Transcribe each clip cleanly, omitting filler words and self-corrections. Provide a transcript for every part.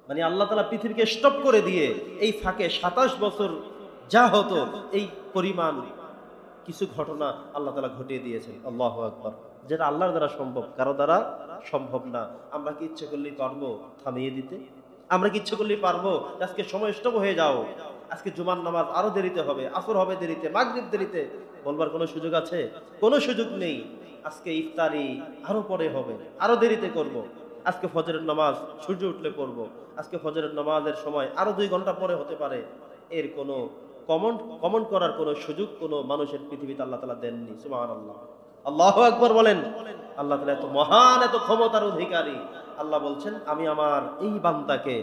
মানে আল্লাহ তাআলা পৃথিবীকে স্টপ করে দিয়ে এই ফাঁকে 27 বছর যা হতো এই পরিমাণ কিছু ঘটনা আল্লাহ তাআলা ঘটিয়ে দিয়েছেন। আল্লাহু আকবার। যেটা আল্লাহর দ্বারা সম্ভব, কারো দ্বারা সম্ভব না। আমরা কি ইচ্ছে করলেই পারবো থামিয়ে দিতে? আমরা কি ইচ্ছে করলেই পারবো আজকে সময় স্টপ হয়ে যাও, আজকে জুমার নামাজ আরো দেরিতে হবে, আসর হবে দেরিতে, মাগরিব দেরিতে? বলবার কোনো সুযোগ আছে? কোনো সুযোগ নেই। আজকে ইফতারি আরো পরে হবে, আরো দেরিতে করব। আজকে ফজরের নামাজ সূর্য উঠলে পড়ব, আজকে ফজরের নামাজের সময় আরো 2 ঘন্টা পরে হতে পারে। এর কোনো কমেন্ট করার কোনো সুযোগ কোনো মানুষের পৃথিবীতে আল্লাহ তাআলা দেননি। সুবহানাল্লাহ, আল্লাহু আকবার বলেন। আল্লাহ তাআলা এত মহান, এত ক্ষমতার অধিকারী। আল্লাহ বলছেন, আমি আমার এই বান্দাকে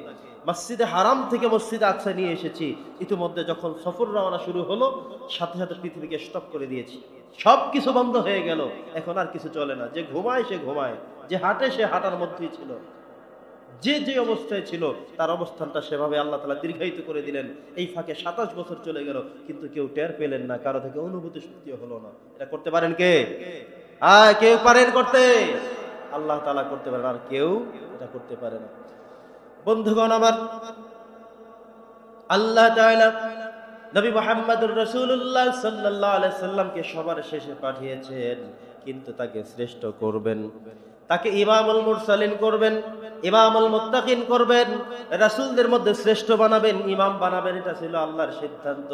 মসজিদে হারাম থেকে মসজিদে আকসা নিয়ে এসেছি। ইতিমধ্যে যখন সফর রওনা শুরু হলো, সাথে সাথে পৃথিবীকে স্টপ করে দিয়েছি। সবকিছু বন্ধ হয়ে গেল, এখন আর কিছু চলে না। যে ঘুমায় সে ঘুমায়, যে হাঁটে সে হাঁটার মধ্যেই ছিল, যে যে অবস্থায় ছিল তার অবস্থানটা সেভাবে আল্লাহ তাআলা দীর্ঘায়িত করে দিলেন। এই ফাঁকে 27 বছর চলে গেল, কিন্তু কেউ টের পেলেন না, কারো থেকে অনুভূতি শক্তিও হলো না। এটা করতে পারেন কে? কেউ পারেন করতে? আল্লাহ তাআলা করতে পারেন, আর কেউ এটা করতে পারে না। বন্ধুগণ আমার, আল্লাহ তাআলা নবী মুহাম্মদুর রাসূলুল্লাহ সাল্লাল্লাহু আলাইহি সাল্লামকে সবার শেষে পাঠিয়েছেন, কিন্তু তাকে শ্রেষ্ঠ করবেন, তাকে ইমামুল মুরসালিন করবেন, ইমামুল মুত্তাকিন করবেন, রাসূলদের মধ্যে শ্রেষ্ঠ বানাবেন, ইমাম বানাবেন। এটা ছিল আল্লাহর সিদ্ধান্ত।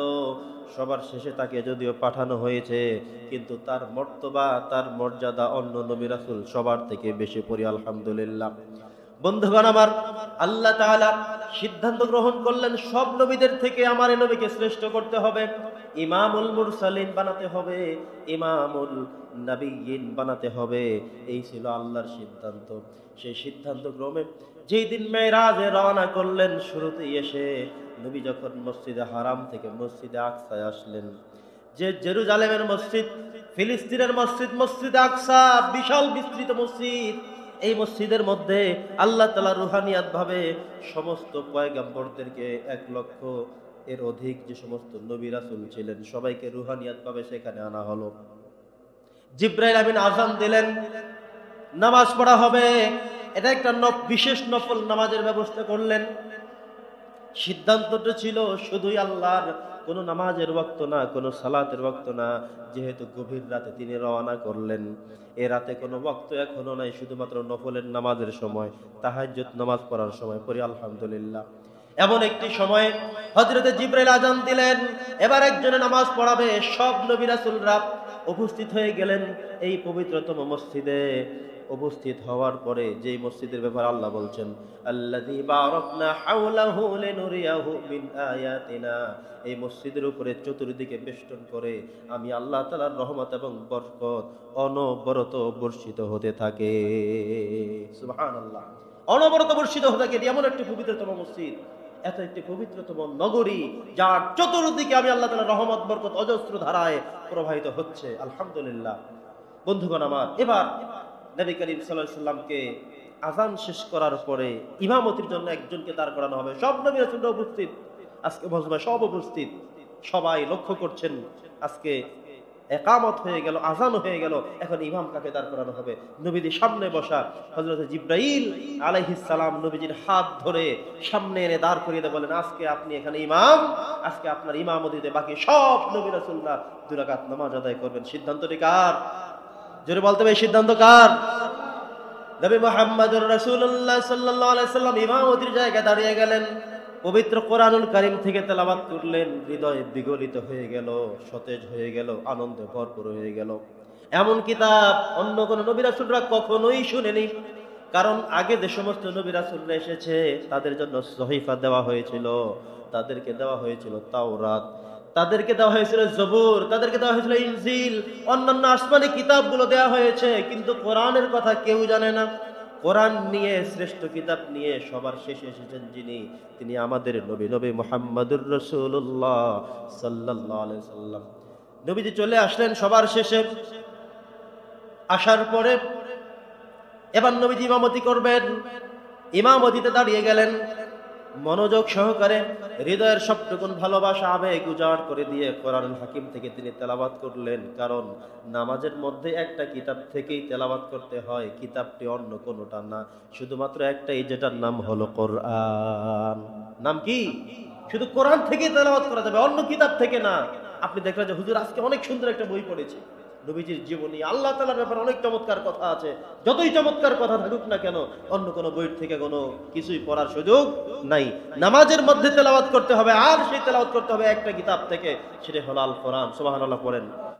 সবার শেষে তাকে যদিও পাঠানো হয়েছে, কিন্তু তার মর্তবা, তার মর্যাদা অন্য নবী রাসূল সবার থেকে বেশি। পড়ি আলহামদুলিল্লাহ। বন্ধুগণ আমার, আল্লাহ তাআলা সিদ্ধান্ত গ্রহণ করলেন সব নবীদের থেকে আমার এই নবীকে শ্রেষ্ঠ করতে হবে, ইমামুল মুরসালিন বানাতে হবে, ইমামুল নবিয়্যিন বানাতে হবে। এই ছিল আল্লাহর সিদ্ধান্ত। সেই সিদ্ধান্ত ক্রমে যেই দিন মেরাজে রওনা করলেন, শুরুতেই এসে নবী যখন মসজিদে হারাম থেকে মসজিদে আকসায় আসলেন, যে জেরুজালেমের মসজিদ, ফিলিস্তিনের মসজিদ, মসজিদে আকসা বিশাল বিস্তৃত মসজিদ। এই মসজিদের মধ্যে আল্লাহ তাআলা রুহানিয়াত ভাবে সমস্ত পয়গম্বরদেরকে 1 লক্ষ এর অধিক যে সমস্ত নবী রাসূল ছিলেন সবাইকে রুহানিয়াত ভাবে সেখানে আনা হলো। জিবরাইল আমিন আযান দিলেন, নামাজ পড়া হবে। এটা একটা বিশেষ নফল নামাজের ব্যবস্থা করলেন। সিদ্ধান্তটা ছিল শুধুই আল্লাহর, কোনো নামাজের ওয়াক্ত না, কোনো সালাতের ওয়াক্ত না। যেহেতু গভীর রাতে তিনি রওনা করলেন, এ রাতে কোনো ওয়াক্ত এখনো নাই, শুধুমাত্র নফলের নামাজের সময়, তাহাজ্জুদ নামাজ পড়ার সময়। পড়ি আলহামদুলিল্লাহ। এমন একটি সময়ে হযরতে জিবরাইল আযান দিলেন, এবার একজনে নামাজ পড়াবে। সব নবী রাসূলরা উপস্থিত হয়ে গেলেন এই পবিত্রতম মসজিদে। উপস্থিত হওয়ার পরে যেই মসজিদের ব্যাপারে আল্লাহ বলছেন, আল্লাযী বারাকনা হাওলাহু লিনুরিয়াহু মিন আয়াতিনা, এই মসজিদের উপরে চতুর্দিকে বেষ্টন করে আমি আল্লাহ তাআলার রহমত এবং বরকত অনবরত বর্ষিত হতে থাকে। সুবহানাল্লাহ, অনবরত বর্ষিত হতে থাকে। এমন একটি পবিত্রতম মসজিদ, এত একটি পবিত্রতম নগরী, যার চতুর্দিকে আমি আল্লাহ তাআলার রহমত বরকত অজস্র ধারায় প্রবাহিত হচ্ছে। আলহামদুলিল্লাহ। বন্ধুগণ আমার, এবার নবী করিম সাল্লাল্লাহু আলাইহি সাল্লামকে আযান শেষ করার পরে ইমামতির জন্য একজনকে দাঁড় করানো হবে। সব নবী রাসূলরা উপস্থিত, আজকে মজমায় সব উপস্থিত, সবাই লক্ষ্য করছেন। আজকে ইকামত হয়ে গেল, আযান হয়ে গেল, এখন ইমাম কাকে দাঁড় করানো হবে? নবীজির সামনে বসা হযরত জিবরাইল আলাইহিস সালাম নবীজির হাত ধরে সামনে এনে দাঁড় করিয়ে দিয়ে বলেন, আজকে আপনি এখানে ইমাম, আজকে আপনার ইমামতিতে বাকি সব নবী রাসূলরা 2 রাকাত নামাজ আদায় করবেন। সিদ্ধান্তটি কার? জোরে বলতে হবে, সিদ্ধান্ত কার? নবী মুহাম্মদুর রাসূলুল্লাহ সাল্লাল্লাহু আলাইহি সাল্লাম ইমামতির জায়গায় দাঁড়িয়ে গেলেন, পবিত্র কোরআনুল কারীম থেকে তেলাওয়াত করলেন। হৃদয় বিগলিত হয়ে গেল, সতেজ হয়ে গেল, আনন্দে ভরপুর হয়ে গেল। এমন কিতাব অন্য কোন নবী রাসূলরা কখনোই শুনেনি। কারণ আগে যে সমস্ত নবী রাসূলরা এসেছে তাদের জন্য সহিফা দেওয়া হয়েছিল, তাদেরকে দেওয়া হয়েছিল তাওরাত, তাদেরকে দেওয়া হয়েছিল জবুর, তাদেরকে দেওয়া হয়েছিল ইনজিল, অন্যান্য আসমানি কিতাবগুলো দেওয়া হয়েছে, কিন্তু কোরআনের কথা কেউ জানে না। কোরআন নিয়ে, শ্রেষ্ঠ কিতাব নিয়ে সবার শেষে এসেছেন যিনি, তিনি আমাদের নবী, নবী মুহাম্মদুর রাসূলুল্লাহ সাল্লাল্লাহু আলাইহি সাল্লাম। নবীজি চলে আসলেন সবার শেষে। আসার পরে এবার নবীজি ইমামতি করবেন। ইমামতিতে দাঁড়িয়ে গেলেন। মনোযোগ সহকারে হৃদয়ের সবটুকুন ভালোবাসা আবেগ উজাড় করে দিয়ে কোরআনুল হাকিম থেকে তিনি তেলাওয়াত করলেন। কারণ নামাজের মধ্যে একটা কিতাব থেকেই তেলাওয়াত করতে হয়, কিতাবটি অন্য কোনোটা না, শুধুমাত্র একটাই, যেটার নাম হলো কোরআন। নাম কি? শুধু কোরআন থেকেই তেলাওয়াত করা যাবে, অন্য কিতাব থেকে না। আপনি দেখলেন যে হুজুর আজকে অনেক সুন্দর একটা বই পড়েছে, নবীজির জীবনী, আল্লাহ তাআলার ব্যাপারে অনেক চমৎকার কথা আছে। যতই চমৎকার কথা থাকুক না কেন, অন্য কোনো বই থেকে কোনো কিছুই পড়ার সুযোগ নাই। নামাজের মধ্যে তেলাওয়াত করতে হবে, আর সেই তেলাওয়াত করতে হবে একটা কিতাব থেকে, সেটা হলো আল কোরআন। সুবহানাল্লাহ পড়েন।